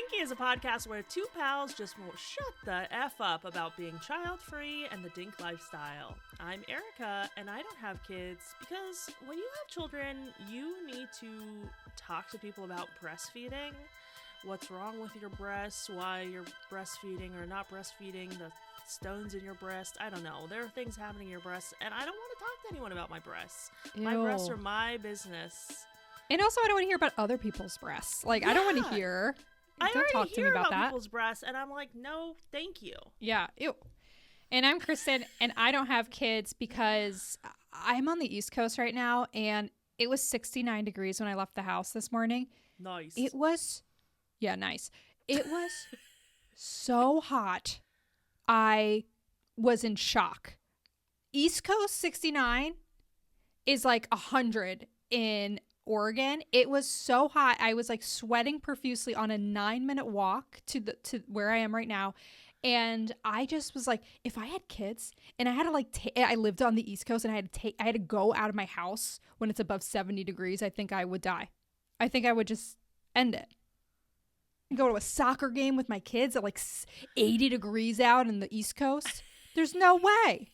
Dinky is a podcast where two pals just won't shut the F up about being child-free and the dink lifestyle. I'm Erica, and I don't have kids because when you have children, you need to talk to people about breastfeeding, what's wrong with your breasts, why you're breastfeeding or not breastfeeding, the stones in your breast. I don't know. There are things happening in your breasts, and I don't want to talk to anyone about my breasts. Ew. My breasts are my business. And also, I don't want to hear about other people's breasts. Like, I don't want to hear. Don't talk to me about that. People's breasts, and I'm like, no, thank you. Yeah. Ew. And I'm Kristen, and I don't have kids because I'm on the East Coast right now, and it was 69 degrees when I left the house this morning. Nice. It was, nice. It was so hot. I was in shock. East Coast 69 is like 100 in Oregon. It was so hot. I was like sweating profusely on a 9-minute walk to where I am right now. And I just was like, if I had kids and I had to I lived on the East Coast and I had to go out of my house when it's above 70 degrees, I think I would die. I think I would just end it. Go to a soccer game with my kids at like 80 degrees out in the East Coast. There's no way.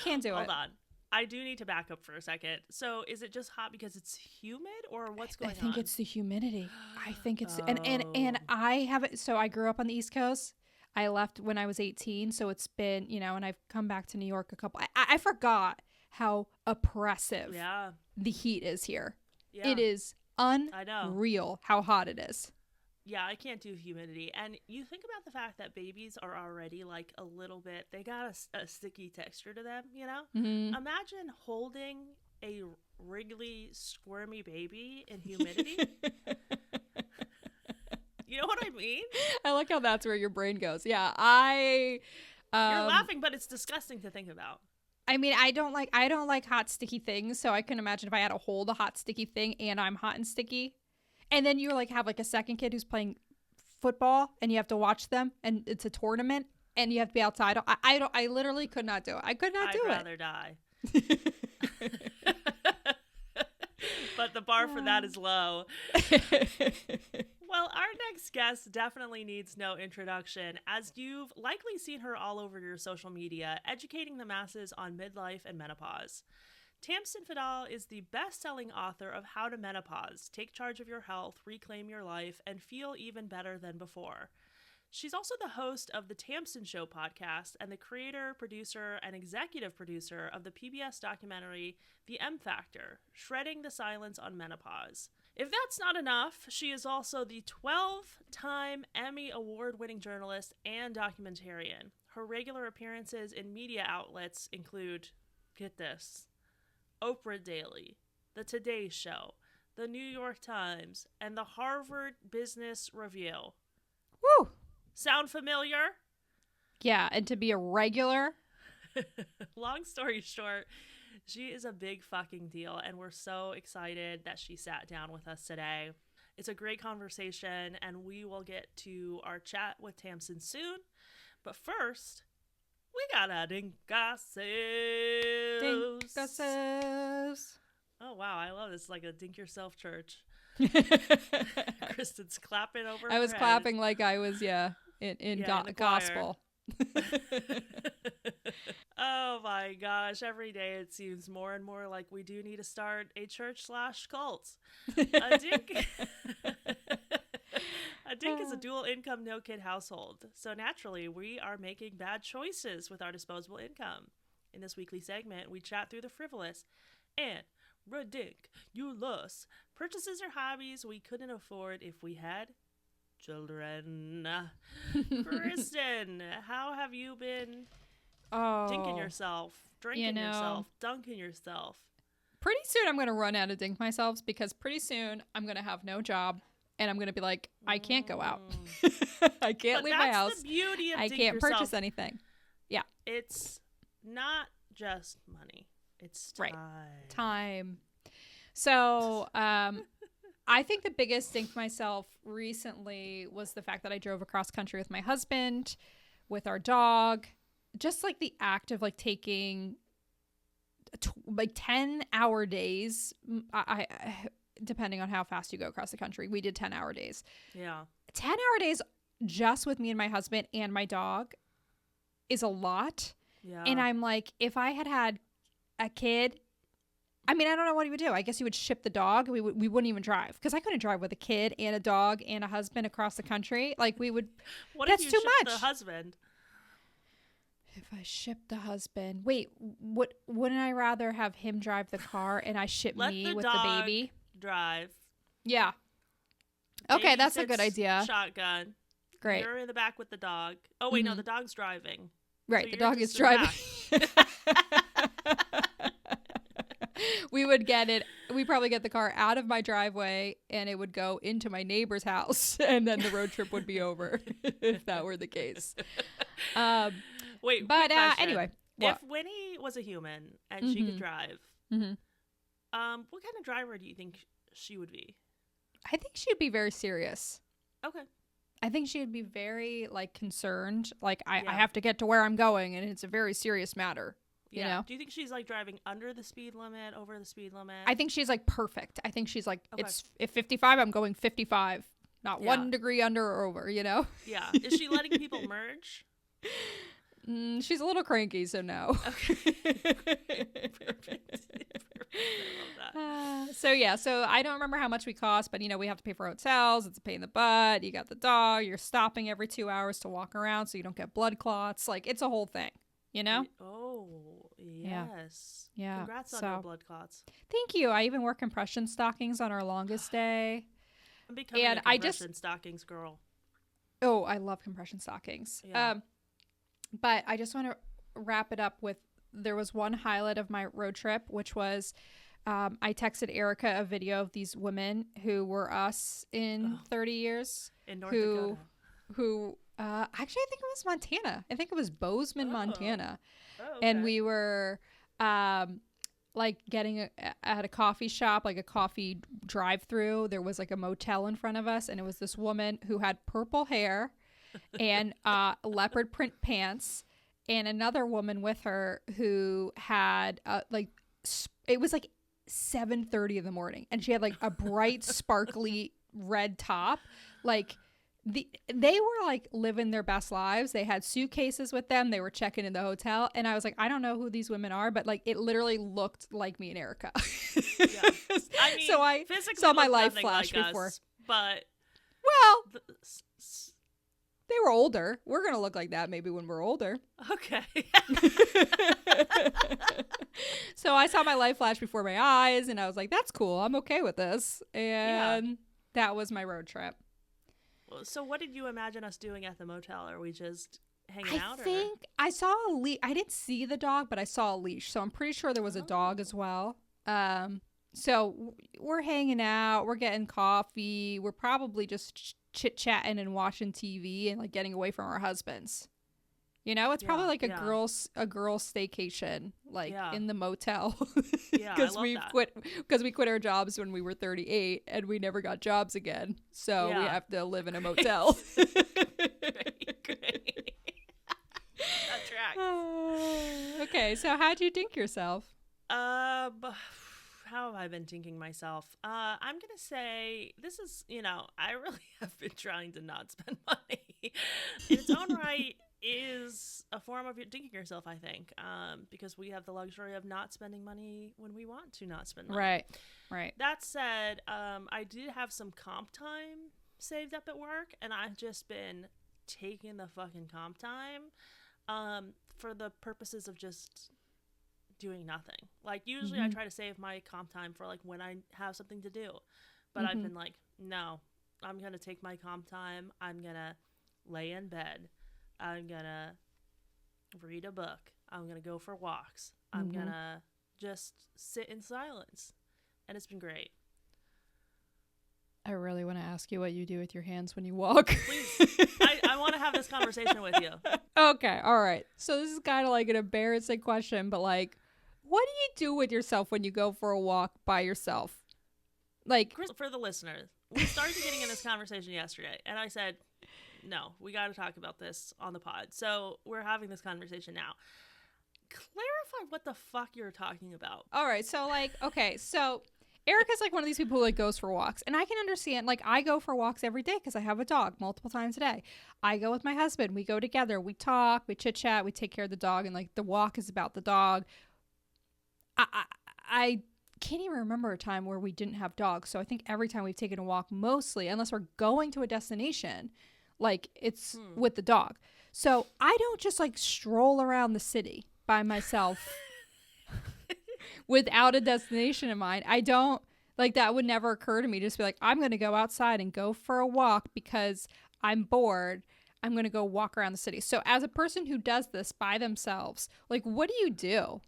Can't do it. Hold on. I do need to back up for a second. So is it just hot because it's humid or what's going on? I think it's the humidity. I think it's and I haven't. So I grew up on the East Coast. I left when I was 18. So it's been, and I've come back to New York a couple. I forgot how oppressive the heat is here. Yeah. It is unreal how hot it is. Yeah, I can't do humidity. And you think about the fact that babies are already like a little bit, they got a sticky texture to them, Mm-hmm. Imagine holding a wriggly, squirmy baby in humidity. You know what I mean? I like how that's where your brain goes. Yeah, you're laughing, but it's disgusting to think about. I mean, I don't like hot, sticky things. So I can imagine if I had to hold a hot, sticky thing and I'm hot and sticky. And then you have like a second kid who's playing football and you have to watch them and it's a tournament and you have to be outside. I literally could not do it. I could not do it. I'd rather die. But the bar for that is low. Well, our next guest definitely needs no introduction, as you've likely seen her all over your social media, educating the masses on midlife and menopause. Tamsen Fadal is the best-selling author of How to Menopause, Take Charge of Your Health, Reclaim Your Life, and Feel Even Better Than Before. She's also the host of the Tamsen Show Podcast and the creator, producer, and executive producer of the PBS documentary The M Factor, Shredding the Silence on Menopause. If that's not enough, she is also the 12-time Emmy award-winning journalist and documentarian. Her regular appearances in media outlets include, get this, Oprah Daily, The Today Show, The New York Times, and the Harvard Business Review. Woo! Sound familiar? Yeah, and to be a regular. Long story short, she is a big fucking deal, and we're so excited that she sat down with us today. It's a great conversation, and we will get to our chat with Tamsen soon. But first, we got a Dinkases. Oh, wow. I love this. It's like a Dink Yourself church. Kristen's clapping over I was her clapping like I was, in the gospel. Oh, my gosh. Every day it seems more and more like we do need to start a church/cult. A Dink... A Dink is a dual income, no kid household. So naturally, we are making bad choices with our disposable income. In this weekly segment, we chat through the frivolous and ridiculous purchases or hobbies we couldn't afford if we had children. Kristen, how have you been dinking yourself, drinking yourself, dunking yourself? Pretty soon I'm going to run out of dink myself because pretty soon I'm going to have no job. And I'm going to be like, I can't go out. I can't leave my house. That's the beauty of I can't purchase anything. Yeah. It's not just money. It's time. Right. Time. So I think the biggest dink myself recently was the fact that I drove across country with my husband, with our dog. Just like the act of like taking like 10-hour days. depending on how fast you go across the country. We did 10-hour days. Yeah. 10-hour days just with me and my husband and my dog is a lot. Yeah. And I'm like, if I had a kid, I mean, I don't know what he would do. I guess he would ship the dog. We wouldn't even drive, because I couldn't drive with a kid and a dog and a husband across the country. Like, we would. What that's if you too much. The husband? If I shipped the husband, wait, wouldn't I rather have him drive the car and I ship me with the baby? Drive. Yeah. Okay, Baby that's a sits good idea. Shotgun. Great. You're in the back with the dog. Oh wait, no, the dog's driving. Right, So the you're dog just is in the driving. We would get it. We probably get the car out of my driveway and it would go into my neighbor's house, and then the road trip would be over if that were the case. Wait, but question. anyway, what? If Winnie was a human and she could drive, what kind of driver do you think she would be? I think she'd be very serious. Okay. I think she would be very like concerned. Like I have to get to where I'm going, and it's a very serious matter. You know? Do you think she's like driving under the speed limit, over the speed limit? I think she's like perfect. I think she's like, it's if 55, I'm going 55, not 1 degree under or over, you know? Yeah. Is she letting people merge? She's a little cranky, so no. Okay. Perfect. I love that. So I don't remember how much we cost, but we have to pay for hotels. It's a pain in the butt. You got the dog. You're stopping every 2 hours to walk around so you don't get blood clots. Like, it's a whole thing, Oh, yes. Yeah. Congrats on your blood clots. Thank you. I even wore compression stockings on our longest day. I'm becoming a compression stockings girl. Oh, I love compression stockings. Yeah. But I just want to wrap it up with, there was one highlight of my road trip, which was I texted Erica a video of these women who were us in 30 years. In North Dakota. Who actually, I think it was Montana. I think it was Bozeman, Montana. Oh, okay. And we were like getting at a coffee shop, like a coffee drive-through. There was like a motel in front of us, and it was this woman who had purple hair and leopard print pants, and another woman with her who had it was like 7:30 in the morning, and she had like a bright sparkly red top. Like they were like living their best lives. They had suitcases with them. They were checking in the hotel, and I was like, I don't know who these women are, but like it literally looked like me and Erica. Yeah. I mean, so I saw my life flash like before. Us, but they were older. We're gonna look like that maybe when we're older. Okay. So I saw my life flash before my eyes, and I was like, that's cool. I'm okay with this. And that was my road trip. So what did you imagine us doing at the motel? Are we just hanging out? I think I saw a leash. I didn't see the dog, but I saw a leash. So I'm pretty sure there was a dog as well. So we're hanging out. We're getting coffee. We're probably just chit-chatting and watching TV and like getting away from our husbands. It's probably like a girl staycation, like in the motel. Yeah, because we quit our jobs when we were 38 and we never got jobs again. So we have to live in a motel. Great. That tracks. Okay, so how'd you dink yourself? How have I been dinking myself? I'm gonna say this is, I really have been trying to not spend money. In its own right is a form of dinking yourself, I think, because we have the luxury of not spending money when we want to not spend money. Right. That said, I did have some comp time saved up at work, and I've just been taking the fucking comp time for the purposes of just doing nothing. Like, usually I try to save my comp time for like when I have something to do, but I've been like, no, I'm gonna take my comp time. I'm gonna lay in bed. I'm gonna read a book. I'm gonna go for walks. I'm gonna just sit in silence, and it's been great. I really want to ask you what you do with your hands when you walk. Please, I want to have this conversation with you. Okay, all right. So this is kind of like an embarrassing question, but like, what do you do with yourself when you go for a walk by yourself? Like, for the listeners, we started getting in this conversation yesterday, and I said, no, we got to talk about this on the pod. So we're having this conversation now. Clarify what the fuck you're talking about. All right. So like, okay. So Erica's like one of these people who like goes for walks, and I can understand. Like, I go for walks every day because I have a dog multiple times a day. I go with my husband. We go together. We talk. We chit chat. We take care of the dog, and like the walk is about the dog. I can't even remember a time where we didn't have dogs. So I think every time we've taken a walk, mostly, unless we're going to a destination, like it's with the dog. So I don't just like stroll around the city by myself without a destination in mind. I don't, like, that would never occur to me. Just be like, I'm going to go outside and go for a walk because I'm bored. I'm going to go walk around the city. So as a person who does this by themselves, like, what do you do?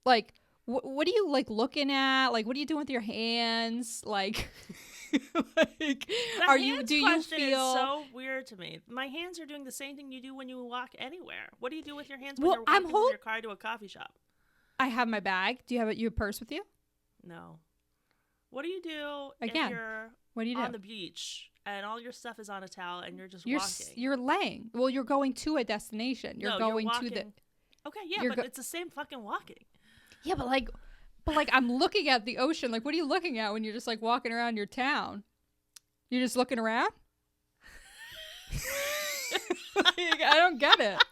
Like, what are you like looking at? Like, what are you doing with your hands? Like, like, are you? Do you feel? Is so weird to me. My hands are doing the same thing you do when you walk anywhere. What do you do with your hands when you're walking from your car to a coffee shop? I have my bag. Do you have your purse with you? No. What do you do again? If you're on the beach and all your stuff is on a towel and you're just walking? You're laying. Well, you're going to a destination. You're going to the. Okay, yeah, but it's the same fucking walking. Yeah, but like I'm looking at the ocean. Like, what are you looking at when you're just like walking around your town? You're just looking around? Like, I don't get it.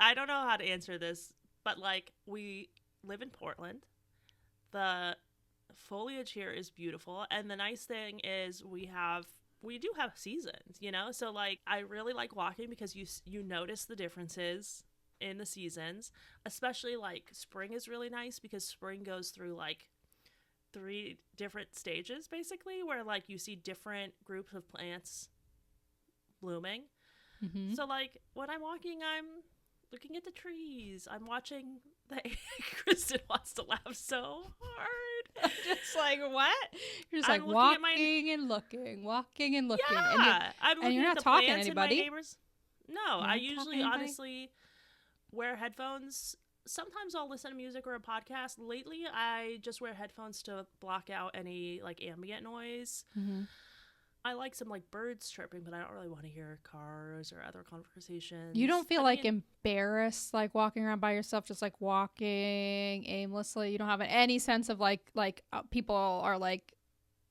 I don't know how to answer this, but like, we live in Portland. The foliage here is beautiful, and the nice thing is we do have seasons, you know? So like, I really like walking because you notice the differences in the seasons, especially like spring is really nice because spring goes through like 3 different stages basically, where like you see different groups of plants blooming. Mm-hmm. So like when I'm walking, I'm looking at the trees, I'm watching Kristen wants to laugh so hard. I'm just like, what? You're just like walking and looking. Yeah, I'm looking you're at not the talking to plants anybody. In my neighbors. No, I usually honestly wear headphones. Sometimes I'll listen to music or a podcast. Lately, I just wear headphones to block out any like ambient noise. Mm-hmm. I like some like birds chirping, but I don't really want to hear cars or other conversations. You don't feel embarrassed like walking around by yourself, just like walking aimlessly? You don't have any sense of like people are like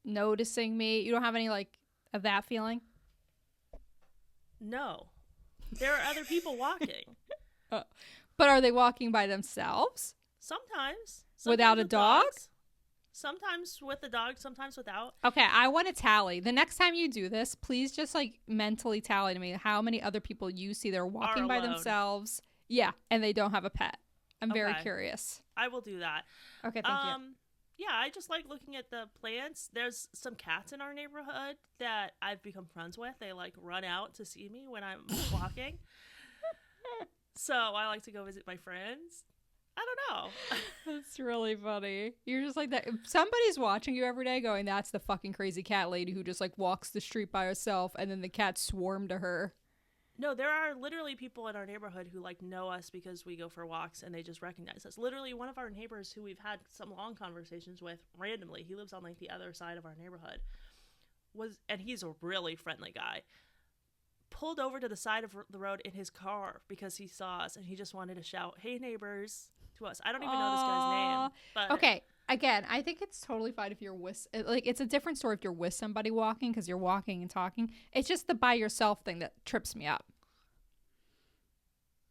noticing me? You don't have any like of that feeling? No. There are other people walking. But are they walking by themselves? Sometimes without a dog? Dogs. Sometimes with a dog, sometimes without. Okay, I want to tally. The next time you do this, please just like mentally tally to me how many other people you see they're walking by themselves. Yeah, and they don't have a pet. I'm very curious. I will do that. Okay, thank you. Yeah, I just like looking at the plants. There's some cats in our neighborhood that I've become friends with. They like run out to see me when I'm walking. So I like to go visit my friends. I don't know. That's really funny. You're just like that. If somebody's watching you every day going, that's the fucking crazy cat lady who just like walks the street by herself and then the cats swarm to her. No, there are literally people in our neighborhood who like know us because we go for walks and they just recognize us. Literally one of our neighbors who we've had some long conversations with randomly, he lives on like the other side of our neighborhood, and he's a really friendly guy, pulled over to the side of the road in his car because he saw us and he just wanted to shout, "Hey neighbors," to us. I don't even know this guy's name. But okay, again, I think it's totally fine if you're with, like, it's a different story if you're with somebody walking because you're walking and talking. It's just the by yourself thing that trips me up.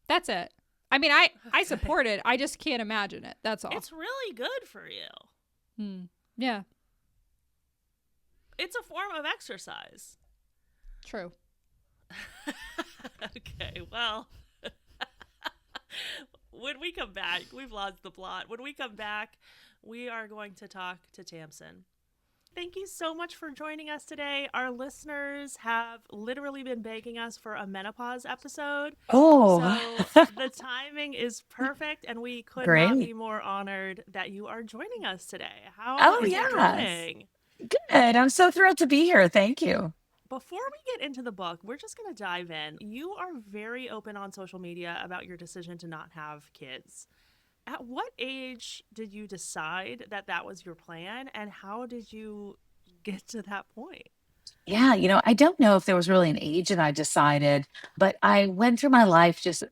That's it. I mean, I support it. I just can't imagine it. That's all. It's really good for you. Yeah. It's a form of exercise. True. Okay, well, when we come back, we've lost the plot. When we come back, we are going to talk to Tamsen. Thank you so much for joining us today. Our listeners have literally been begging us for a menopause episode. Oh, so the timing is perfect, and we could not be more honored that you are joining us today. How is it going? Good. I'm so thrilled to be here. Thank you. Before we get into the book, we're just going to dive in. You are very open on social media about your decision to not have kids. At what age did you decide that that was your plan, and how did you get to that point? Yeah, I don't know if there was really an age that I decided, but I went through my life just,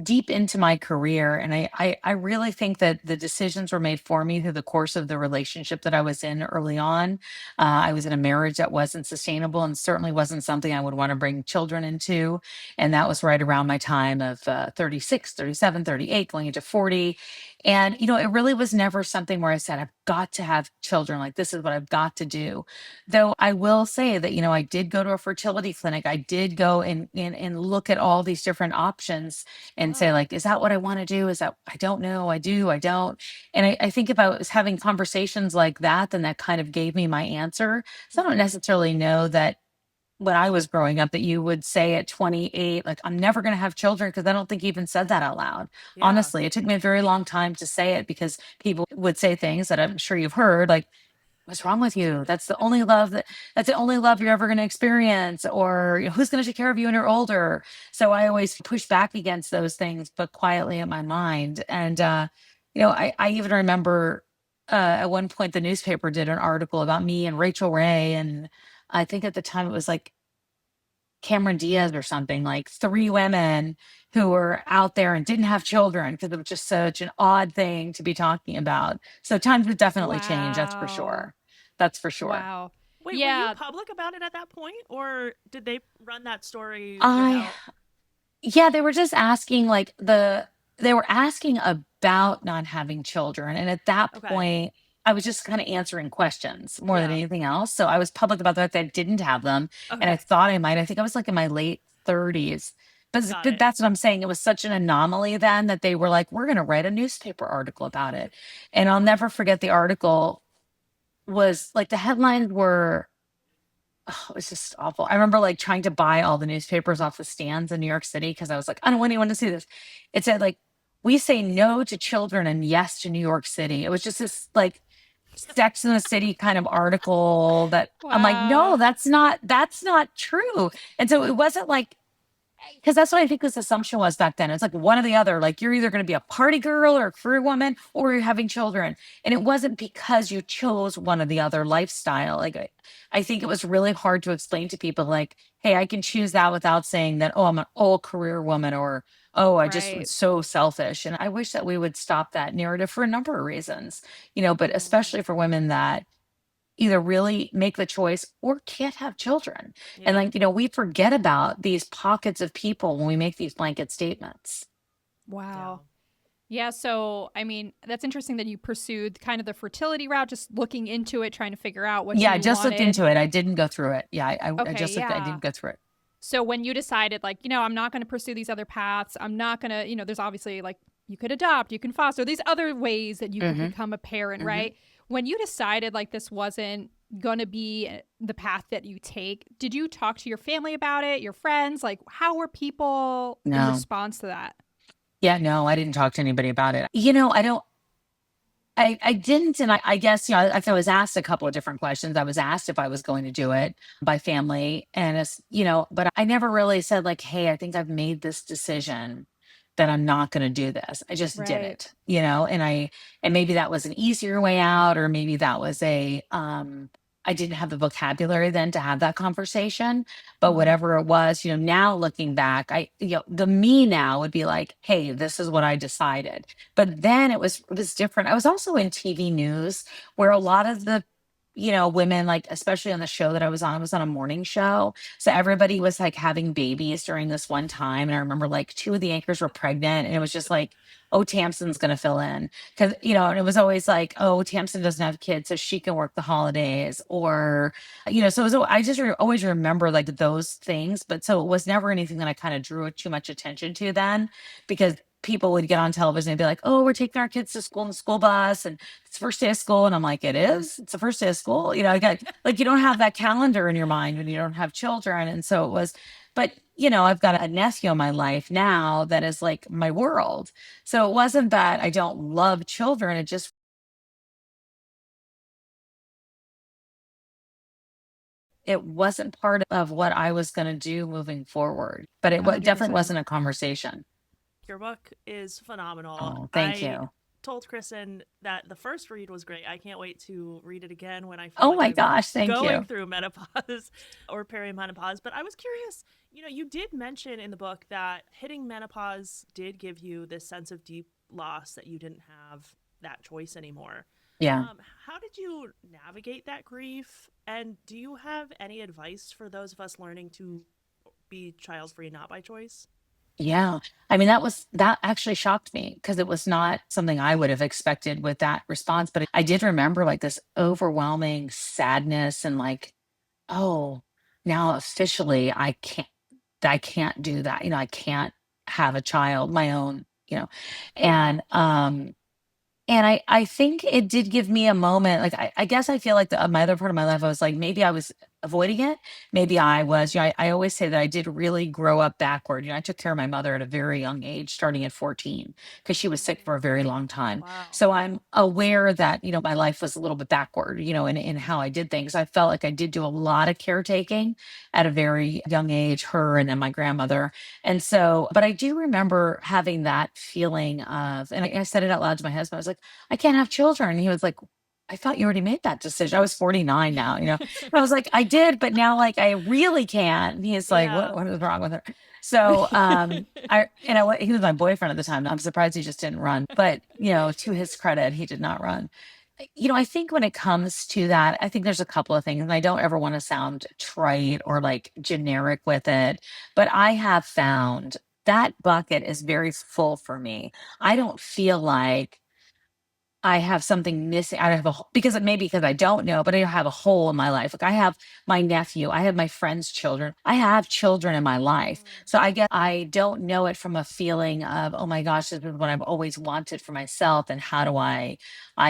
deep into my career. And I really think that the decisions were made for me through the course of the relationship that I was in early on. I was in a marriage that wasn't sustainable and certainly wasn't something I would want to bring children into. And that was right around my time of 36, 37, 38, going into 40. And, it really was never something where I said, I've got to have children. Like, this is what I've got to do. Though I will say that, I did go to a fertility clinic. I did go and look at all these different options and say, Wow. like, is that what I want to do? Is that, I don't know. I do, I don't. And I think if I was having conversations like that, then that kind of gave me my answer. So I don't Mhm. necessarily know that when I was growing up that you would say at 28, like, I'm never going to have children, because I don't think you even said that out loud. Yeah. Honestly, it took me a very long time to say it, because people would say things that I'm sure you've heard, like, what's wrong with you? That's the only love you're ever going to experience. Or, who's going to take care of you when you're older? So I always push back against those things, but quietly in my mind. And, I even remember at one point the newspaper did an article about me and Rachel Ray. And I think at the time it was like Cameron Diaz or something, like three women who were out there and didn't have children, because it was just such an odd thing to be talking about. So times have definitely changed. That's for Wow. sure. That's for sure. Wow. Wait, were you Yeah. public about it at that point, or did they run that story I without? Yeah, they were just asking, like, they were asking about not having children, and at that Okay. point, I was just kinda answering questions more than Yeah. anything else. So I was public about the fact that I didn't have them, and I Okay. thought I might. I think I was, like, in my late 30s. Got But it. that's what I'm saying, it was such an anomaly then that they were like, "We're gonna write a newspaper article about it." And I'll never forget, the article was like, the headlines were, oh, it was just awful. I remember, like, trying to buy all the newspapers off the stands in New York City, because I was like, I don't want anyone to see this. It said, like, we say no to children and yes to New York City. It was just this, like, Sex in the City kind of article that I'm like, no, Wow. that's not true. And so it wasn't like, because that's what I think this assumption was back then. It's like one or the other. Like, you're either going to be a party girl or a career woman, or you're having children. And it wasn't because you chose one or the other lifestyle. Like, I think it was really hard to explain to people, like, hey, I can choose that without saying that, oh, I'm an all career woman, or, oh, I just was Right. so selfish. And I wish that we would stop that narrative for a number of reasons, but Mm. especially for women that either really make the choice or can't have children. And, Yeah. like, we forget about these pockets of people when we make these blanket statements. Yeah. Wow. Yeah, so I mean, that's interesting that you pursued kind of the fertility route, just looking into it, trying to figure out what Yeah, I you just looked wanted. into it. I didn't go through it. Yeah, I Okay, just looked, I yeah. didn't go through it. So when you decided, like, I'm not going to pursue these other paths, I'm not going to, there's obviously like you could adopt, you can foster, these other ways that you could Hmm. become a parent, Hmm. right? When you decided like this wasn't going to be the path that you take, did you talk to your family about it, your friends? Like, how were people in No. response to that? Yeah, no, I didn't talk to anybody about it. I don't, I didn't, and I guess, I was asked a couple of different questions. I was asked if I was going to do it by family, and but I never really said, like, "Hey, I think I've made this decision that I'm not going to do this." I just did Right. it, and maybe that was an easier way out, or maybe that was I didn't have the vocabulary then to have that conversation. But Hmm. whatever it was, now looking back, the me now would be like, "Hey, this is what I decided." But then it was different. I was also in TV news, where a lot of the, women, like, especially on the show that I was on a morning show. So everybody was, like, having babies during this one time. And I remember, like, two of the anchors were pregnant, and it was just like, oh, Tamsen's gonna fill in. Cause, and it was always like, oh, Tamsen doesn't have kids, so she can work the holidays. Or, so I just always remember, like, those things. But so it was never anything that I kind of drew too much attention to then, because people would get on television and be like, "Oh, we're taking our kids to school in the school bus, and it's the first day of school." And I'm like, "It is? It's the first day of school?" I got, like, you don't have that calendar in your mind when you don't have children. And so it was, but, I've got a nephew in my life now that is like my world. So it wasn't that I don't love children. It wasn't part of what I was going to do moving forward, but it definitely 100%. wasn't a conversation. Your book is phenomenal. Oh, thank I you. told Kristen that the first read was great. I can't wait to read it again when I feel Oh like my I'm gosh, thank going you. through menopause or perimenopause. But I was curious, you did mention in the book that hitting menopause did give you this sense of deep loss that you didn't have that choice anymore. Yeah. How did you navigate that grief? And do you have any advice for those of us learning to be child free not by choice? Yeah. I mean, that actually shocked me because it was not something I would have expected with that response. But I did remember like this overwhelming sadness and like, oh, now officially I can't do that. I can't have a child, my own, and I think it did give me a moment. Like I guess I feel like my other part of my life, I was like, maybe I was avoiding it. Maybe I was. I always say that I did really grow up backward. I took care of my mother at a very young age, starting at 14, because she was sick for a very long time. Wow. So I'm aware that my life was a little bit backward. In how I did things. I felt like I did do a lot of caretaking at a very young age. Her and then my grandmother. And so, but I do remember having that feeling of, and I said it out loud to my husband. I was like, I can't have children. And he was like, I thought you already made that decision. I was 49 now, And I was like, I did, but now like I really can. And he's like, Yeah. what is wrong with her? So he was my boyfriend at the time. I'm surprised he just didn't run. But to his credit, he did not run. I think when it comes to that, I think there's a couple of things, and I don't ever want to sound trite or like generic with it, but I have found that bucket is very full for me. I don't feel like I have something missing. I have because it may be because I don't know, but I have a hole in my life. Like I have my nephew, I have my friend's children, I have children in my life. So I guess I don't know it from a feeling of, oh my gosh, this is what I've always wanted for myself. And how do I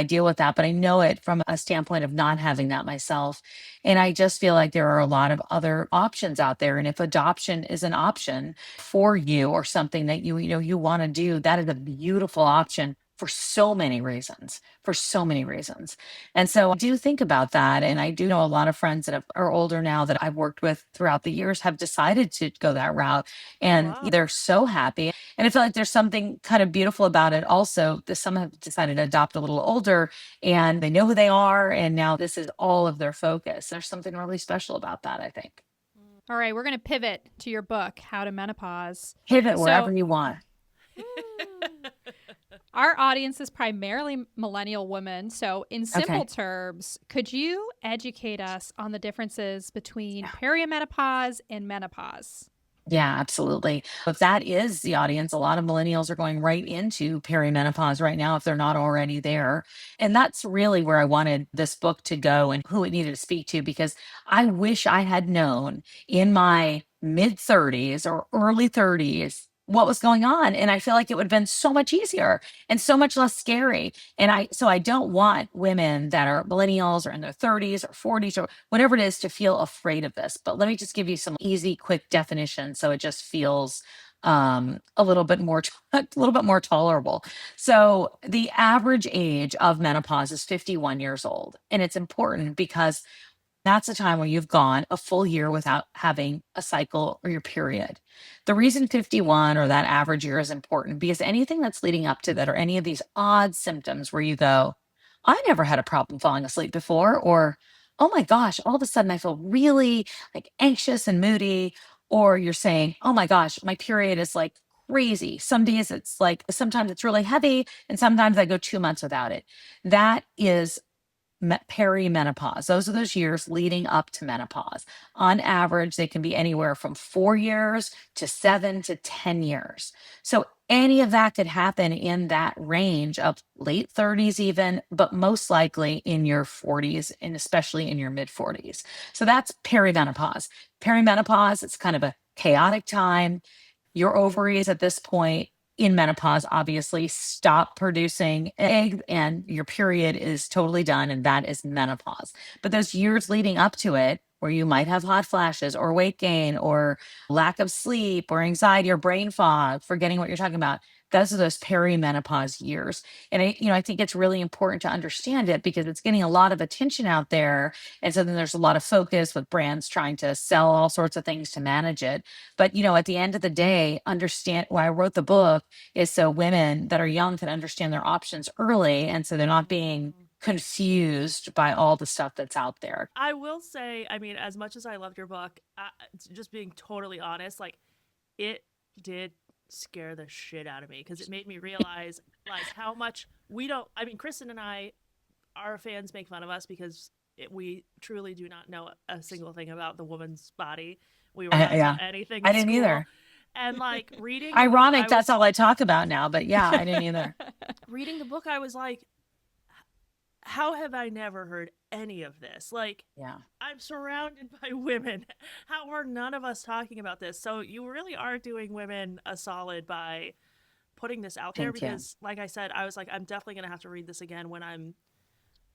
deal with that? But I know it from a standpoint of not having that myself. And I just feel like there are a lot of other options out there. And if adoption is an option for you or something that you want to do, that is a beautiful option for so many reasons, for so many reasons. And so I do think about that. And I do know a lot of friends that are older now that I've worked with throughout the years have decided to go that route. And Wow. they're so happy. And I feel like there's something kind of beautiful about it also. That some have decided to adopt a little older and they know who they are. And now this is all of their focus. There's something really special about that, I think. All right, we're going to pivot to your book, How to Menopause. Pivot wherever you want. Our audience is primarily millennial women. So, in simple terms, could you educate us on the differences between perimenopause and menopause? Yeah, absolutely. If that is the audience, a lot of millennials are going right into perimenopause right now if they're not already there. And that's really where I wanted this book to go and who it needed to speak to, because I wish I had known in my mid 30s or early 30s what was going on. And I feel like it would have been so much easier and so much less scary. So I don't want women that are millennials or in their 30s or 40s or whatever it is to feel afraid of this. But let me just give you some easy, quick definitions so it just feels a little bit more tolerable. So the average age of menopause is 51 years old, and it's important because that's a time where you've gone a full year without having a cycle or your period. The reason 51 or that average year is important because anything that's leading up to that or any of these odd symptoms where you go, I never had a problem falling asleep before, or oh my gosh, all of a sudden I feel really like anxious and moody, or you're saying, oh my gosh, my period is like crazy. Some days it's like, sometimes it's really heavy, and sometimes I go 2 months without it. That is perimenopause. Those are those years leading up to menopause. On average, they can be anywhere from 4 years to 7 to 10 years. So any of that could happen in that range of late 30s, even, but most likely in your 40s and especially in your mid 40s. So that's perimenopause. Perimenopause, it's kind of a chaotic time. Your ovaries at this point in menopause obviously stop producing egg and your period is totally done, and that is menopause. But those years leading up to it where you might have hot flashes or weight gain or lack of sleep or anxiety or brain fog, forgetting what you're talking about, those are those perimenopause years. And I think it's really important to understand it because it's getting a lot of attention out there. And so then there's a lot of focus with brands trying to sell all sorts of things to manage it. But, at the end of the day, understand why I wrote the book is so women that are young can understand their options early. And so they're not being confused by all the stuff that's out there. I will say, I mean, as much as I loved your book, just being totally honest, like, it did scare the shit out of me because it made me realize like how much Kristen and I, our fans make fun of us because we truly do not know a single thing about the woman's body. We were not taught anything I in didn't school. either. And like reading Ironic, that's all I talk about now, but yeah, I didn't either. Reading the book, I was like, how have I never heard any of this? Like, I'm surrounded by women. How are none of us talking about this? So you really are doing women a solid by putting this out there because, like I said, I was like, I'm definitely going to have to read this again when I'm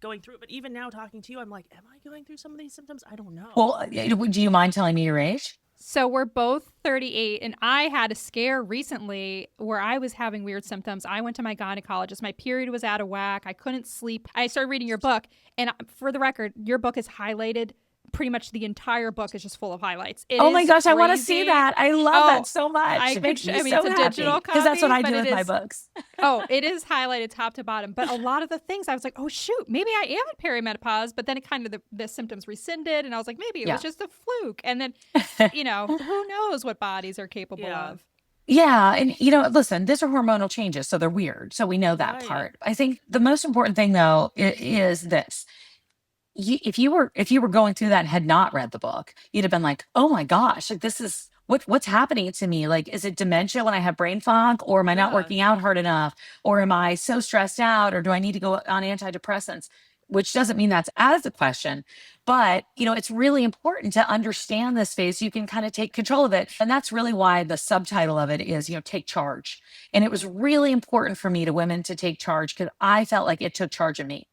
going through it. But even now talking to you, I'm like, am I going through some of these symptoms? I don't know. Well, do you mind telling me your age? So we're both 38, and I had a scare recently where I was having weird symptoms. I went to my gynecologist. My period was out of whack. I couldn't sleep. I started reading your book, and for the record, your book is highlighted. Pretty much the entire book is just full of highlights. Oh my gosh, I want to see that. I love that so much. It's a digital copy. Because that's what I do with my books. It is highlighted top to bottom. But a lot of the things I was like, oh shoot, maybe I am in perimenopause. But then it kind of the symptoms rescinded, and I was like, maybe it was just a fluke. And then, who knows what bodies are capable of. Yeah. And, listen, these are hormonal changes, so they're weird. So we know that part. I think the most important thing, though, is this. If you were going through that and had not read the book, you'd have been like, oh my gosh, like this is what's happening to me. Like, is it dementia when I have brain fog, or am I not working out hard enough, or am I so stressed out, or do I need to go on antidepressants? Which doesn't mean that's out of the question, but it's really important to understand this phase so you can kind of take control of it. And that's really why the subtitle of it is, take charge. And it was really important for me to women to take charge because I felt like it took charge of me.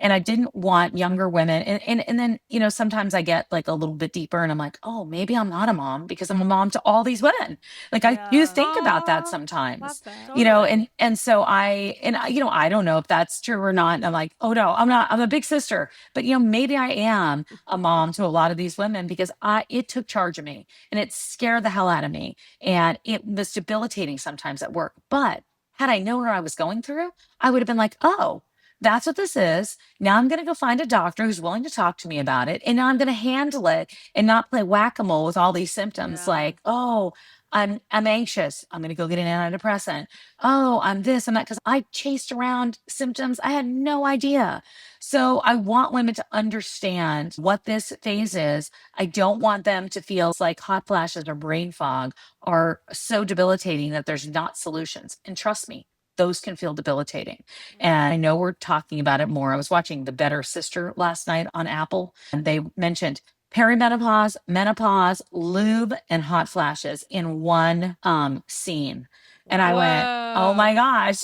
And I didn't want younger women. And then, sometimes I get like a little bit deeper and I'm like, oh, maybe I'm not a mom because I'm a mom to all these women. Like I do think about that sometimes, and so I don't know if that's true or not. And I'm like, oh no, I'm not, I'm a big sister, but maybe I am a mom to a lot of these women because it took charge of me and it scared the hell out of me. And it was debilitating sometimes at work. But had I known what I was going through, I would have been like, oh, that's what this is. Now I'm going to go find a doctor who's willing to talk to me about it. And now I'm going to handle it and not play whack-a-mole with all these symptoms like, oh, I'm anxious. I'm going to go get an antidepressant. Oh, I'm this and that. Because I chased around symptoms. I had no idea. So I want women to understand what this phase is. I don't want them to feel like hot flashes or brain fog are so debilitating that there's not solutions. And trust me, those can feel debilitating. And I know we're talking about it more. I was watching The Better Sister last night on Apple, and they mentioned perimenopause, menopause, lube, and hot flashes in one scene. And I went, oh my gosh,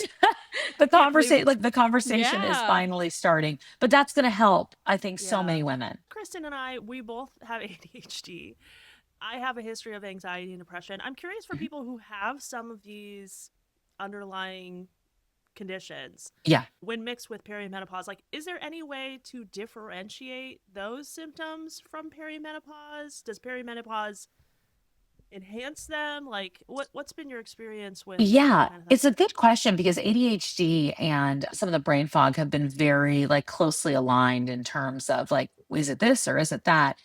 the conversation is finally starting. But that's going to help, I think, so many women. Kristen and I, we both have ADHD. I have a history of anxiety and depression. I'm curious for people who have some of these underlying conditions. When mixed with perimenopause, like, is there any way to differentiate those symptoms from perimenopause? Does perimenopause enhance them? Like, what's been your experience with? It's a good question because ADHD and some of the brain fog have been very like closely aligned in terms of like, is it this or is it that?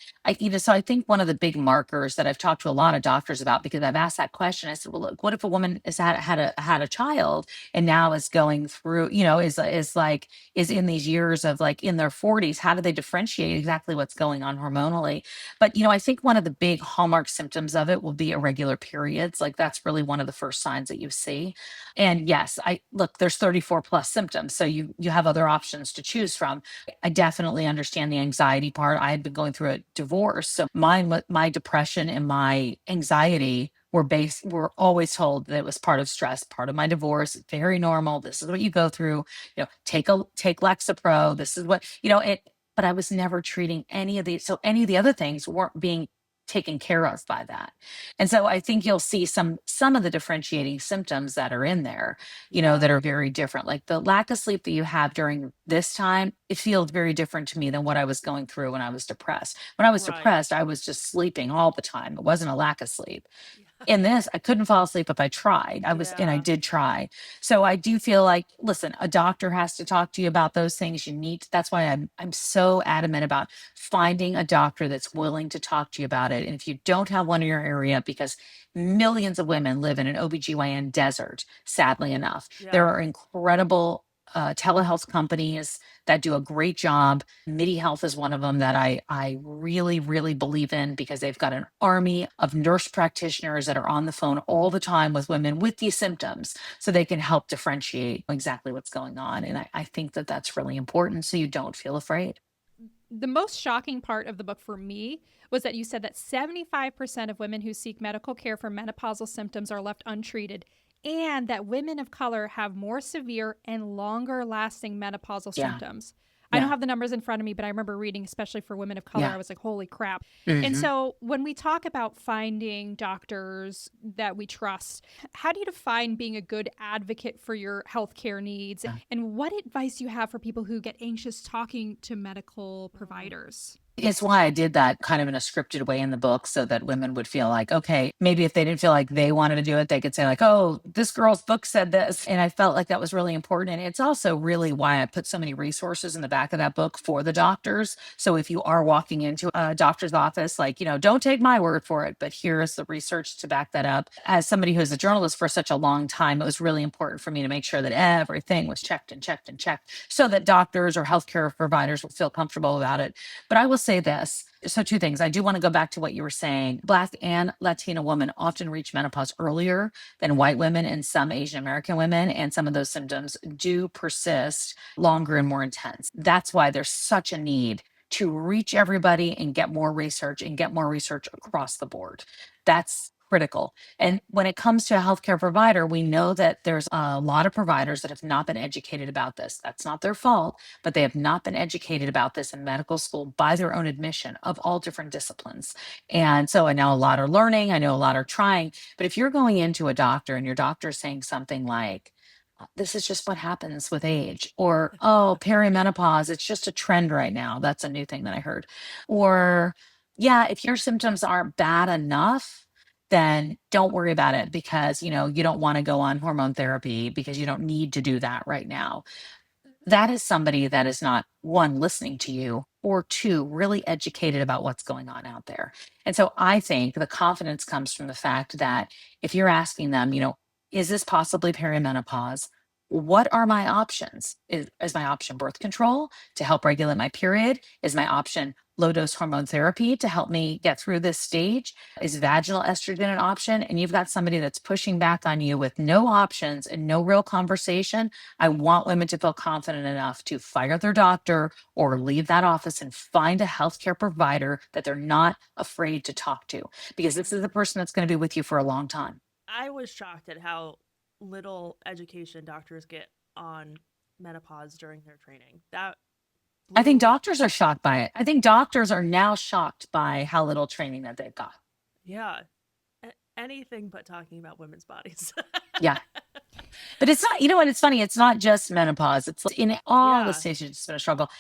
So I think one of the big markers that I've talked to a lot of doctors about, because I've asked that question, I said, well, look, what if a woman has had a child and now is going through, is in these years of like in their 40s, how do they differentiate exactly what's going on hormonally? But, I think one of the big hallmark symptoms of it will be irregular periods. Like that's really one of the first signs that you see. And yes, there's 34 plus symptoms. So you have other options to choose from. I definitely understand the anxiety part. I had been going through a divorce. So my depression and my anxiety were always told that it was part of stress, part of my divorce, very normal. This is what you go through, take Lexapro. This is what, but I was never treating any of these. So any of the other things weren't being taken care of by that. And so I think you'll see some of the differentiating symptoms that are in there, that are very different. Like the lack of sleep that you have during this time, it feels very different to me than what I was going through when I was depressed. When I was Right. depressed, I was just sleeping all the time. It wasn't a lack of sleep. Yeah. In this, I couldn't fall asleep if I tried. And I Yeah. did try. So I do feel like, listen, a doctor has to talk to you about those things. That's why I'm so adamant about finding a doctor that's willing to talk to you about it. And if you don't have one in your area, because millions of women live in an OBGYN desert, sadly enough, there Yeah. are incredible telehealth companies that do a great job. MIDI Health is one of them that I really, really believe in, because they've got an army of nurse practitioners that are on the phone all the time with women with these symptoms, so they can help differentiate exactly what's going on. And I think that that's really important, so you don't feel afraid. The most shocking part of the book for me was that you said that 75% of women who seek medical care for menopausal symptoms are left untreated, and that women of color have more severe and longer lasting menopausal Yeah. symptoms. I don't Yeah. have the numbers in front of me, but I remember reading, especially for women of color, Yeah. I was like, holy crap. Mhm. And so when we talk about finding doctors that we trust, how do you define being a good advocate for your healthcare needs? Yeah. And what advice do you have for people who get anxious talking to medical providers? It's why I did that kind of in a scripted way in the book, so that women would feel like, okay, maybe if they didn't feel like they wanted to do it, they could say like, oh, this girl's book said this. And I felt like that was really important. And it's also really why I put so many resources in the back of that book for the doctors. So if you are walking into a doctor's office, like, don't take my word for it, but here is the research to back that up. As somebody who's a journalist for such a long time, it was really important for me to make sure that everything was checked and checked and checked, so that doctors or healthcare providers would feel comfortable about it. But I will say this. So, two things. I do want to go back to what you were saying. Black and Latina women often reach menopause earlier than white women and some Asian American women. And some of those symptoms do persist longer and more intense. That's why there's such a need to reach everybody and get more research across the board. That's critical. And when it comes to a healthcare provider, we know that there's a lot of providers that have not been educated about this. That's not their fault, but they have not been educated about this in medical school by their own admission, of all different disciplines. And so I know a lot are learning, I know a lot are trying, but if you're going into a doctor and your doctor's saying something like, this is just what happens with age, or, oh, perimenopause, it's just a trend right now. That's a new thing that I heard. Or, yeah, if your symptoms aren't bad enough, then don't worry about it, because, you don't want to go on hormone therapy, because you don't need to do that right now. That is somebody that is not, one, listening to you, or two, really educated about what's going on out there. And so I think the confidence comes from the fact that if you're asking them, is this possibly perimenopause? What are my options? Is my option birth control to help regulate my period? Is my option low dose hormone therapy to help me get through this stage? Is vaginal estrogen an option? And you've got somebody that's pushing back on you with no options and no real conversation. I want women to feel confident enough to fire their doctor or leave that office and find a healthcare provider that they're not afraid to talk to, because this is the person that's going to be with you for a long time. I was shocked at how little education doctors get on menopause during their training. That I think blew. doctors are shocked by it. I think doctors are now shocked by how little training that they've got. Yeah. Anything but talking about women's bodies. Yeah. But it's not, you know what? It's funny. It's not just menopause. It's in all the Yeah. stages. It's been a struggle.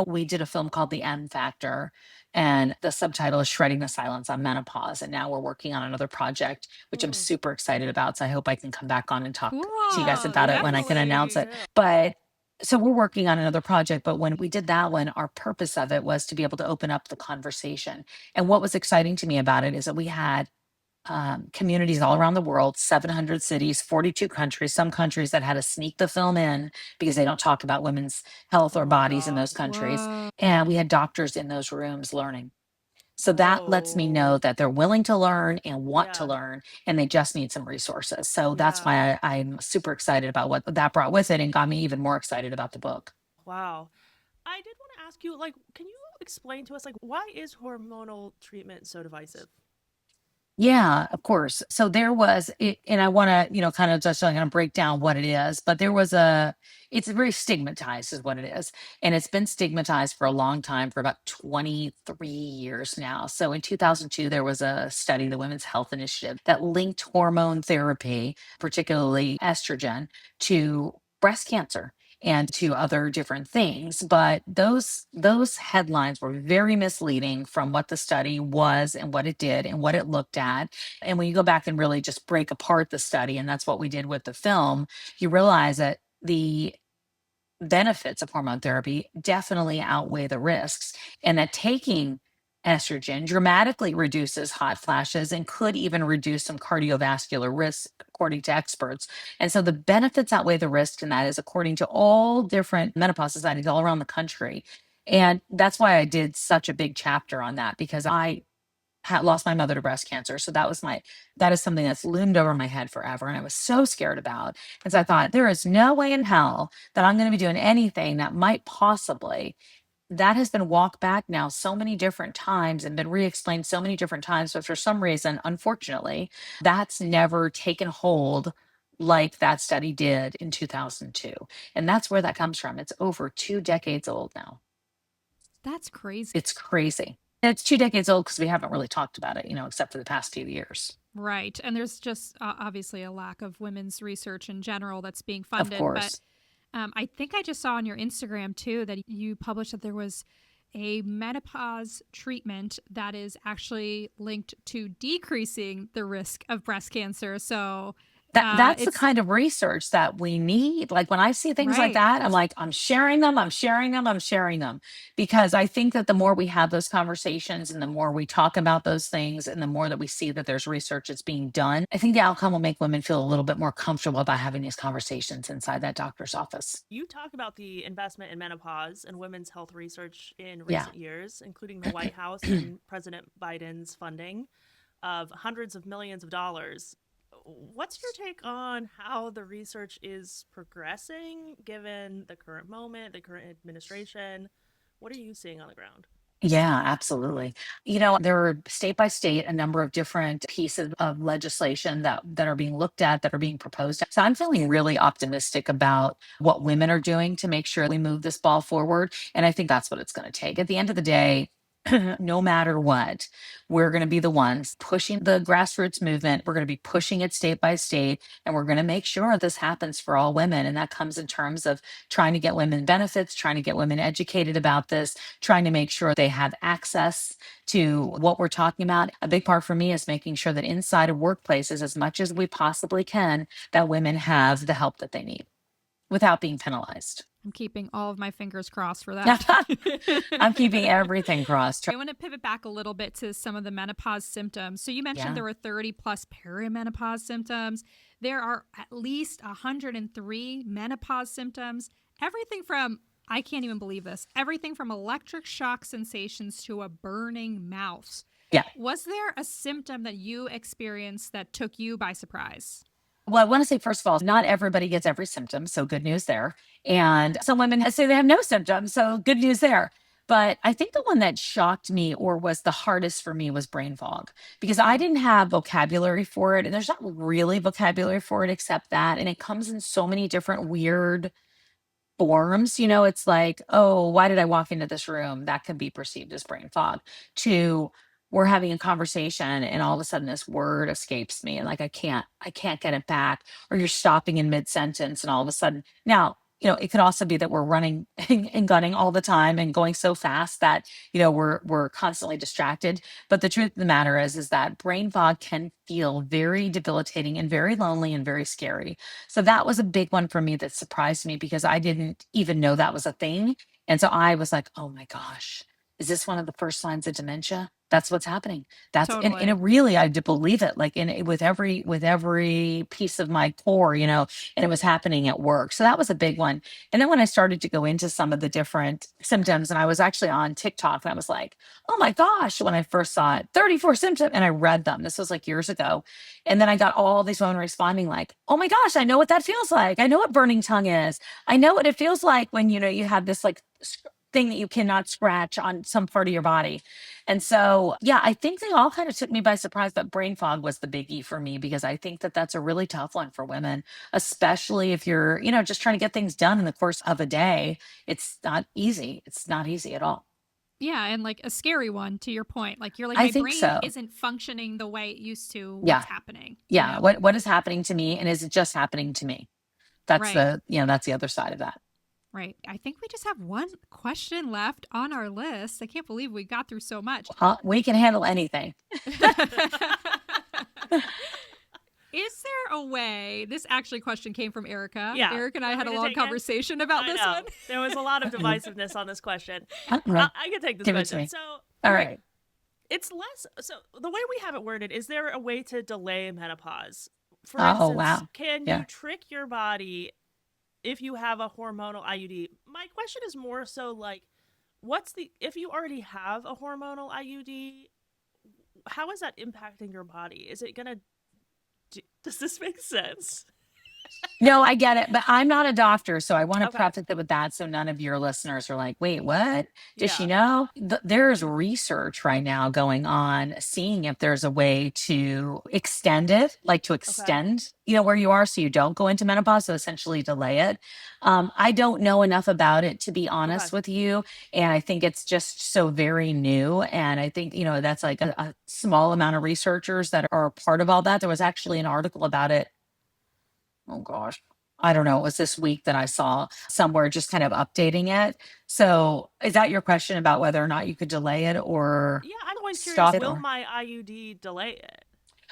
We did a film called The M Factor, and the subtitle is Shredding the Silence on Menopause. And now we're working on another project, which I'm super excited about. So I hope I can come back on and talk to you guys Cool. about it when I can announce it. Definitely. But so we're working on another project. But when we did that one, our purpose of it was to be able to open up the conversation. And what was exciting to me about it is that we had communities all around the world, 700 cities, 42 countries, some countries that had to sneak the film in because they don't talk about women's health Oh or my bodies in those God. countries. Whoa. And we had doctors in those rooms learning. So that lets me know Whoa. that they're willing to learn and want to Yeah. learn, and they just need some resources. So that's Yeah. why I'm super excited about what that brought with it, and got me even more excited about the book. Wow. I did want to ask you, like, can you explain to us, like, why is hormonal treatment so divisive? Yeah, of course. So there was, and I want to, kind of just going to break down what it is, but it's very stigmatized, is what it is. And it's been stigmatized for a long time, for about 23 years now. So in 2002, there was a study, the Women's Health Initiative, that linked hormone therapy, particularly estrogen, to breast cancer and to other different things. But those headlines were very misleading from what the study was and what it did and what it looked at. And when you go back and really just break apart the study, and that's what we did with the film, you realize that the benefits of hormone therapy definitely outweigh the risks, and that taking estrogen dramatically reduces hot flashes and could even reduce some cardiovascular risk, according to experts. And so the benefits outweigh the risks, and that is according to all different menopause societies all around the country. And that's why I did such a big chapter on that, because I lost my mother to breast cancer. So that is something that's loomed over my head forever. And I was so scared about. And so I thought, there is no way in hell that I'm going to be doing anything that might possibly, that has been walked back now so many different times and been re-explained so many different times. But for some reason, unfortunately, that's never taken hold like that study did in 2002. And that's where that comes from. It's over 2 decades old now. That's crazy. It's crazy. It's 2 decades old because we haven't really talked about it, except for the past few years. Right. And there's just obviously a lack of women's research in general that's being Of funded. course. But I think I just saw on your Instagram too that you published that there was a menopause treatment that is actually linked to decreasing the risk of breast cancer. So That's the it's kind of research that we need. Like when I see things like right. that, I'm like, I'm sharing them, I'm sharing them, I'm sharing them. Because I think that the more we have those conversations and the more we talk about those things and the more that we see that there's research that's being done, I think the outcome will make women feel a little bit more comfortable about having these conversations inside that doctor's office. You talk about the investment in menopause and women's health research in Yeah. recent years, including the White House and President Biden's funding of hundreds of millions of dollars. What's your take on how the research is progressing given the current moment, the current administration? What are you seeing on the ground? Yeah, absolutely. There are state by state a number of different pieces of legislation that are being looked at, that are being proposed. So I'm feeling really optimistic about what women are doing to make sure we move this ball forward. And I think that's what it's going to take. At the end of the day, no matter what, we're going to be the ones pushing the grassroots movement. We're going to be pushing it state by state, and we're going to make sure this happens for all women. And that comes in terms of trying to get women benefits, trying to get women educated about this, trying to make sure they have access to what we're talking about. A big part for me is making sure that inside of workplaces, as much as we possibly can, that women have the help that they need without being penalized. I'm keeping all of my fingers crossed for that. I'm keeping everything crossed. I want to pivot back a little bit to some of the menopause symptoms. So you mentioned Yeah. there were 30 plus perimenopause symptoms. There are at least 103 menopause symptoms. Everything from, I can't even believe this, everything from electric shock sensations to a burning mouth. Yeah. Was there a symptom that you experienced that took you by surprise? Well, I want to say, first of all, not everybody gets every symptom. So good news there. And some women say they have no symptoms. So good news there. But I think the one that shocked me or was the hardest for me was brain fog, because I didn't have vocabulary for it. And there's not really vocabulary for it except that. And it comes in so many different weird forms. It's like, oh, why did I walk into this room? That could be perceived as brain fog. To, we're having a conversation and all of a sudden this word escapes me and like I can't get it back. Or you're stopping in mid-sentence and all of a sudden now, it could also be that we're running and gunning all the time and going so fast that, we're constantly distracted. But the truth of the matter is that brain fog can feel very debilitating and very lonely and very scary. So that was a big one for me that surprised me, because I didn't even know that was a thing. And so I was like, oh my gosh, is this one of the first signs of dementia? That's what's happening. And it really, I did believe it, like with every piece of my core, and it was happening at work. So that was a big one. And then when I started to go into some of the different symptoms, and I was actually on TikTok, and I was like, oh my gosh, when I first saw it, 34 symptoms, and I read them. This was like years ago. And then I got all these women responding like, oh my gosh, I know what that feels like. I know what burning tongue is. I know what it feels like when, you have this like thing that you cannot scratch on some part of your body. And so, yeah, I think they all kind of took me by surprise, but brain fog was the biggie for me because I think that that's a really tough one for women, especially if you're, just trying to get things done in the course of a day. It's not easy. It's not easy at all. Yeah, and like a scary one to your point. Like you're like, I my think brain so. isn't functioning the way it used to. Yeah. What's happening? Yeah. What is happening to me, and is it just happening to me? That's Right. that's the other side of that. Right. I think we just have one question left on our list. I can't believe we got through so much. We can handle anything. Is there a way? This actually question came from Erica. Yeah. Erica and I had a long conversation about this one. There was a lot of divisiveness on this question. I can take this question. So, all right. It's less. So the way we have it worded, is there a way to delay menopause? For instance, wow. Can you trick your body if you have a hormonal IUD? My question is more so like, if you already have a hormonal IUD, how is that impacting your body? Is it going to, does this make sense? No, I get it, but I'm not a doctor, so I want to preface it with that so none of your listeners are like, wait, what? Does she know? There's research right now going on, seeing if there's a way to extend it, like to extend, where you are so you don't go into menopause, so essentially delay it. I don't know enough about it, to be honest with you, and I think it's just so very new, and I think, that's like a small amount of researchers that are a part of all that. There was actually an article about it. Oh gosh, I don't know. It was this week that I saw somewhere just kind of updating it. So is that your question about whether or not you could delay it or I'm always stop curious, it? Will my IUD delay it?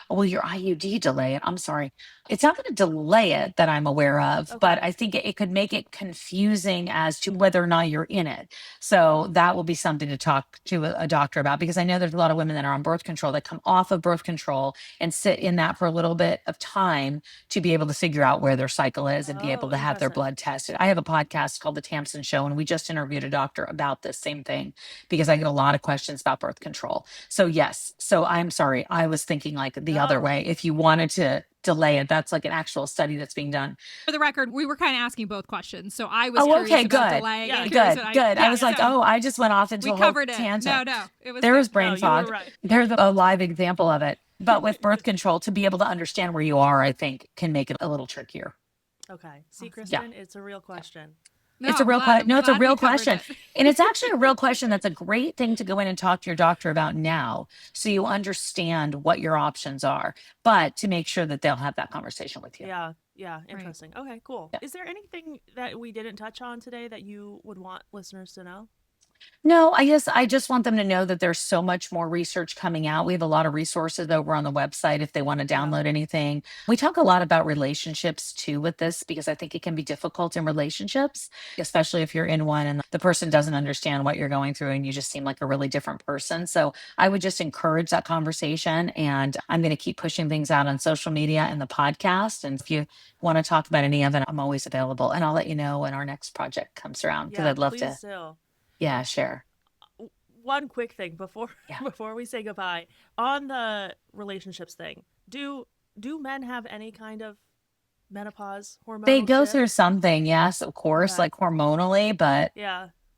Will your IUD delay it? I'm sorry. It's not going to delay it that I'm aware of, but I think it could make it confusing as to whether or not you're in it. So that will be something to talk to a doctor about, because I know there's a lot of women that are on birth control that come off of birth control and sit in that for a little bit of time to be able to figure out where their cycle is and be able to have their blood tested. I have a podcast called The Tamsen Show, and we just interviewed a doctor about this same thing because I get a lot of questions about birth control. So yes. So I'm sorry. I was thinking like the other way. If you wanted to delay it, that's like an actual study that's being done. For the record, we were kind of asking both questions, so I was curious about delay. Yeah, good. I was like, I just went off into a whole tangent. No, it was. There was brain fog. There's a live example of it. But with birth control, to be able to understand where you are, I think can make it a little trickier. Okay. See, Kristen, it's a real question. It's a real question. No, it's a real question. And it's actually a real question. That's a great thing to go in and talk to your doctor about now, so you understand what your options are, but to make sure that they'll have that conversation with you. Yeah. Interesting. Right. Okay, cool. Yeah. Is there anything that we didn't touch on today that you would want listeners to know? No, I guess I just want them to know that there's so much more research coming out. We have a lot of resources over on the website if they want to download anything. We talk a lot about relationships too with this, because I think it can be difficult in relationships, especially if you're in one and the person doesn't understand what you're going through and you just seem like a really different person. So I would just encourage that conversation, and I'm going to keep pushing things out on social media and the podcast. And if you want to talk about any of it, I'm always available, and I'll let you know when our next project comes around, because I'd love to. Do. Yeah, share. One quick thing before we say goodbye on the relationships thing. Do men have any kind of menopause hormone? They go through something, yes, of course, like hormonally, but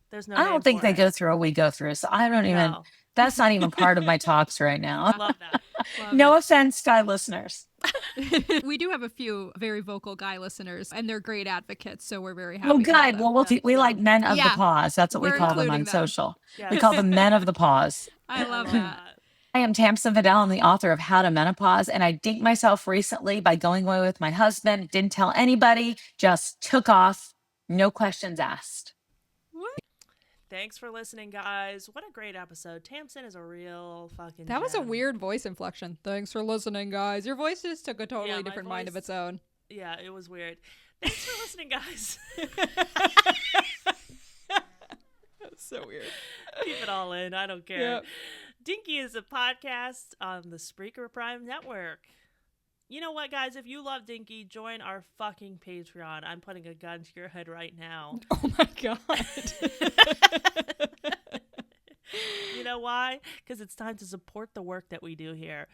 there's no. I don't think they go through what we go through, so I don't even. No. That's not even part of my talks right now. Love that. No offense, guy listeners. We do have a few very vocal guy listeners, and they're great advocates, so we're very happy. Oh, good. Well, we like men of the pause. That's what we call them on social. We call them men of the pause. I love that. I am Tamsen Fadal. I'm the author of How to Menopause, and I dinked myself recently by going away with my husband. Didn't tell anybody, just took off. No questions asked. Thanks for listening, guys. What a great episode. Tamsen is a real fucking That was a weird voice inflection. Thanks for listening, guys. Your voice just took a totally different mind of its own. Yeah, it was weird. Thanks for listening, guys. That's so weird. Keep it all in. I don't care. Yep. Dinky is a podcast on the Spreaker Prime Network. You know what, guys? If you love Dinky, join our fucking Patreon. I'm putting a gun to your head right now. Oh my God. You know why? Because it's time to support the work that we do here.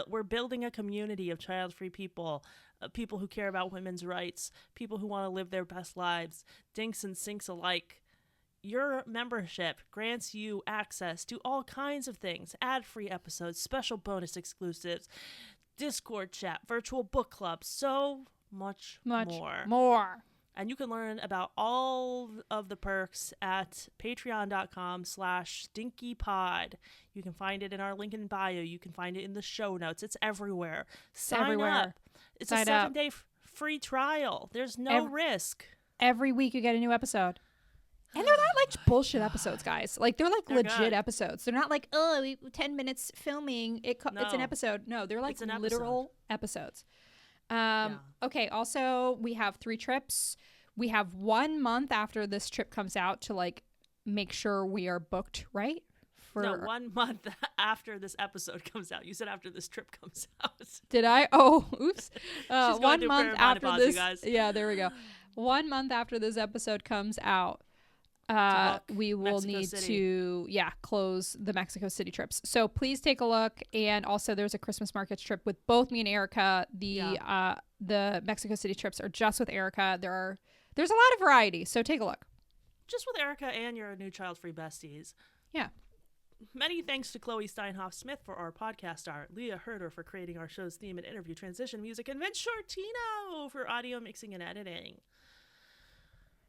We're building a community of child-free people, people who care about women's rights, people who want to live their best lives, dinks and sinks alike. Your membership grants you access to all kinds of things, ad-free episodes, special bonus exclusives, Discord chat, virtual book club, so much more. And you can learn about all of the perks at patreon.com/dinkypod. You can find it in our link in bio. You can find it in the show notes. It's everywhere. Sign up. It's a 7-day free trial. There's no risk. Every week you get a new episode. And they're not like bullshit episodes, guys. Like they're legit good episodes. They're not like, 10 minutes filming. It's an episode. No, they're like literal episodes. Okay, also we have 3 trips. We have 1 month after this trip comes out to like make sure we are booked, right? No, 1 month after this episode comes out. You said after this trip comes out. Did I? Oh, oops. She's 1 month after this. You guys. Yeah, there we go. 1 month after this episode comes out, we will need to close the Mexico City trips. So please take a look. And also there's a Christmas markets trip with both me and Erica. The Mexico City trips are just with Erica. There's a lot of variety, so take a look. Just with Erica and your new child-free besties. Yeah. Many thanks to Chloe Steinhoff-Smith for our podcast art, Leah Herder for creating our show's theme and interview transition music, and Vince Shortino for audio mixing and editing.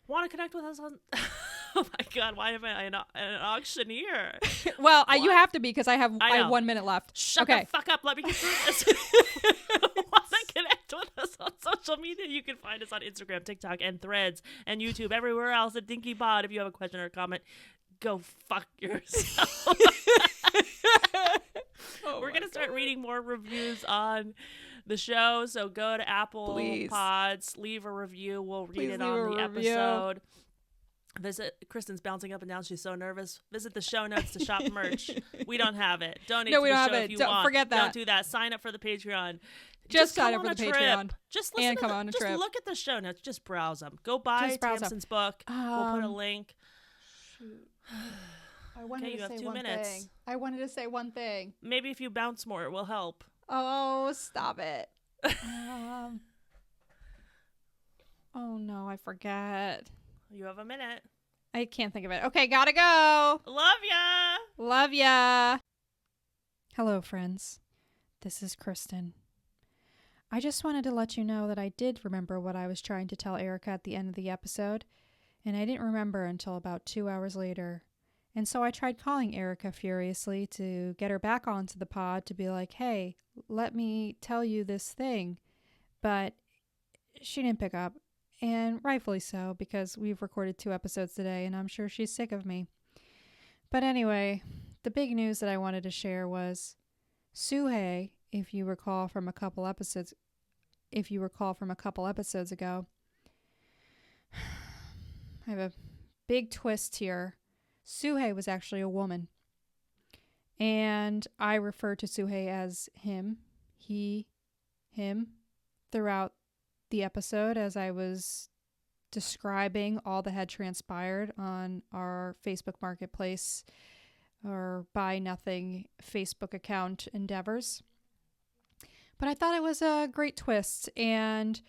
Want to connect with us on... Oh my God, why am I an auctioneer? Well, you have to be because I have 1 minute left. Shut the fuck up. Let me get through this. Want to connect with us on social media? You can find us on Instagram, TikTok, and Threads, and YouTube, everywhere else at Dinky Pod. If you have a question or a comment, go fuck yourself. We're going to start reading more reviews on the show, so go to Apple Pods, leave a review. We'll read it on the episode. Visit, Kristen's bouncing up and down. She's so nervous. Visit the show notes to shop merch. We don't have it. Donate to the show if you want. Don't forget that. Don't do that. Sign up for the Patreon. Just sign up for the Patreon. Just listen to the, just look at the show notes. Just browse them. Go buy Tamsen's book. We'll put a link. Shoot. I wanted to say one thing. I wanted to say one thing. Maybe if you bounce more, it will help. Oh, stop it. Oh no, I forget. You have a minute. I can't think of it. Okay, gotta go. Love ya. Love ya. Hello, friends. This is Kristen. I just wanted to let you know that I did remember what I was trying to tell Erica at the end of the episode, and I didn't remember until about 2 hours later. And so I tried calling Erica furiously to get her back onto the pod to be like, hey, let me tell you this thing. But she didn't pick up. And rightfully so, because we've recorded 2 episodes today, and I'm sure she's sick of me. But anyway, the big news that I wanted to share was Suhei, if you recall from a couple episodes ago. I have a big twist here. Suhei was actually a woman. And I refer to Suhei as him, he, him, throughout the episode as I was describing all that had transpired on our Facebook Marketplace or Buy Nothing Facebook account endeavors. But I thought it was a great twist, and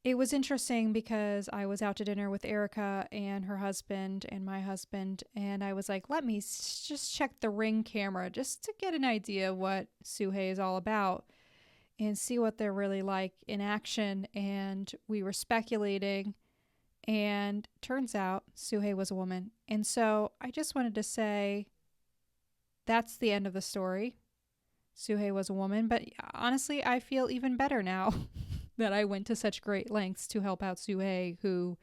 it was interesting because I was out to dinner with Erica and her husband and my husband, and I was like, let me just check the Ring camera just to get an idea what Suhei is all about and see what they're really like in action. And we were speculating, and turns out Suhei was a woman. And so I just wanted to say that's the end of the story. Suhei was a woman, but honestly, I feel even better now that I went to such great lengths to help out Suhei, who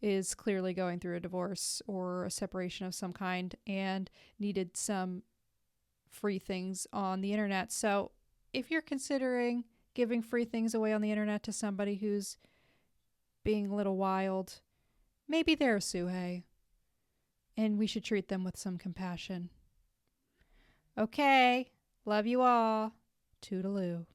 is clearly going through a divorce or a separation of some kind and needed some free things on the internet. So if you're considering giving free things away on the internet to somebody who's being a little wild, maybe they're Suhei, and we should treat them with some compassion. Okay, love you all. Toodaloo.